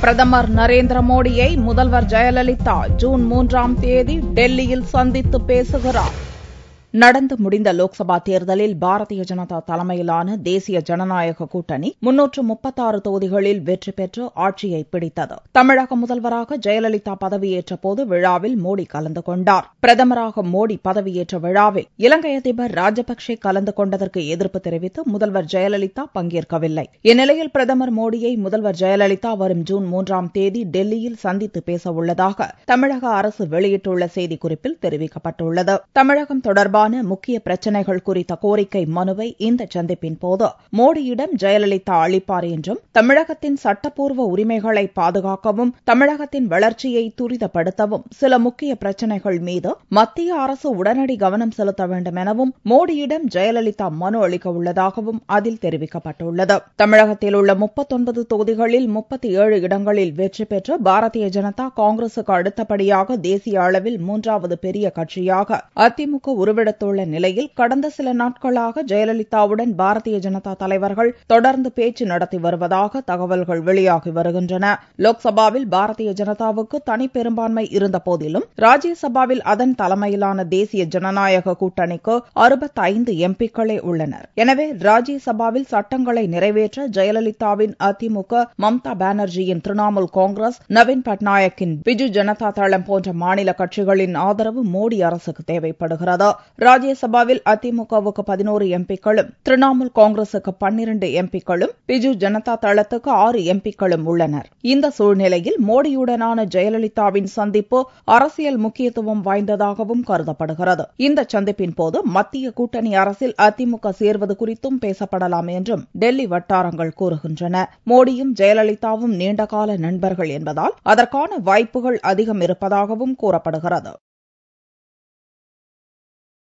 பிரதமர் நரேந்திர மோடியை முதல்வர் ஜெயலலிதா ஜூன் 3ஆம் தேதி டெல்லியில் சந்தித்து பேசுகிறார். நடந்து முடிந்த லோக்சபா தேர்தலில் பாரதிய ஜனதா தலைமையிலான தேசிய ஜனநாயக கூட்டணி 336 தொகுதிகளில் வெற்றி பெற்று ஆட்சியை பிடித்தது. தமிழக முதல்வராக ஜெயலலிதா பதவியேற்ற போது விழாவில் மோடி கலந்து கொண்டார். பிரதமராக மோடி பதவியேற்ற விழாவில் இலங்கை அதிபர் ராஜபக்சே கலந்து கொண்டதற்கு எதிர்ப்பு தெரிவித்து முதல்வர் ஜெயலலிதா பங்கேற்கவில்லை. இந்நிலையில் பிரதமர் மோடியை முதல்வர் ஜெயலலிதா வரும் ஜூன் 3ஆம் தேதி டெல்லியில் சந்தித்து பேசவுள்ளதாக தமிழக அரசு வெளியிட்டுள்ள செய்திக்குறிப்பில் தெரிவிக்கப்பட்டுள்ளது. தமிழகம் தொடர்பான முக்கிய பிரச்சினைகள் குறித்த கோரிக்கை மனுவை இந்த சந்திப்பின் போது மோடியிடம் ஜெயலலிதா அளிப்பார் என்றும், தமிழகத்தின் சட்டப்பூர்வ உரிமைகளை பாதுகாக்கவும் தமிழகத்தின் வளர்ச்சியை துரிதப்படுத்தவும் சில முக்கிய பிரச்சினைகள் மீது மத்திய அரசு உடனடி கவனம் செலுத்த வேண்டும் எனவும் மோடியிடம் ஜெயலலிதா மனு அளிக்க உள்ளதாகவும் அதில் தெரிவிக்கப்பட்டுள்ளது. தமிழகத்தில் உள்ள 39 தொகுதிகளில் 37 இடங்களில் வெற்றி பெற்று பாரதிய ஜனதா காங்கிரசுக்கு அடுத்தபடியாக தேசிய அளவில் 3வது பெரிய கட்சியாக அதிமுக உருவெடுத்துள்ள நிலையில் கடந்த சில நாட்களாக ஜெயலலிதாவுடன் பாரதிய ஜனதா தலைவர்கள் தொடர்ந்து பேச்சு நடத்தி வருவதாக தகவல்கள் வெளியாகி வருகின்றன. லோக்சபாவில் பாரதிய ஜனதாவுக்கு தனி பெரும்பான்மை இருந்த போதிலும் ராஜ்யசபாவில் அதன் தலைமையிலான தேசிய ஜனநாயக கூட்டணிக்கு 65 எம்பிக்களே உள்ளனர். எனவே ராஜ்யசபாவில் சட்டங்களை நிறைவேற்ற ஜெயலலிதாவின் அதிமுக, மம்தா பானர்ஜியின் திரிணாமுல் காங்கிரஸ், நவீன் பட்நாயக்கின் பிஜு ஜனதா தளம் போன்ற மாநில கட்சிகளின் ஆதரவு மோடி அரசுக்கு தேவைப்படுகிறது. ராஜ்யசபாவில் அதிமுகவுக்கு 11 எம்பிக்களும், திரிணாமுல் காங்கிரசுக்கு 12 எம்பிக்களும், பிஜு ஜனதா தளத்துக்கு 6 எம்பிக்களும் உள்ளனர். இந்த சூழ்நிலையில் மோடியுடனான ஜெயலலிதாவின் சந்திப்பு அரசியல் முக்கியத்துவம் வாய்ந்ததாகவும் கருதப்படுகிறது. இந்த சந்திப்பின் போது மத்திய கூட்டணி அரசில் அதிமுக சேர்வது குறித்தும் பேசப்படலாம் என்றும் டெல்லி வட்டாரங்கள் கூறுகின்றன. மோடியும் ஜெயலலிதாவும் நீண்டகால நண்பர்கள் என்பதால் அதற்கான வாய்ப்புகள் அதிகம் இருப்பதாகவும் கூறப்படுகிறது.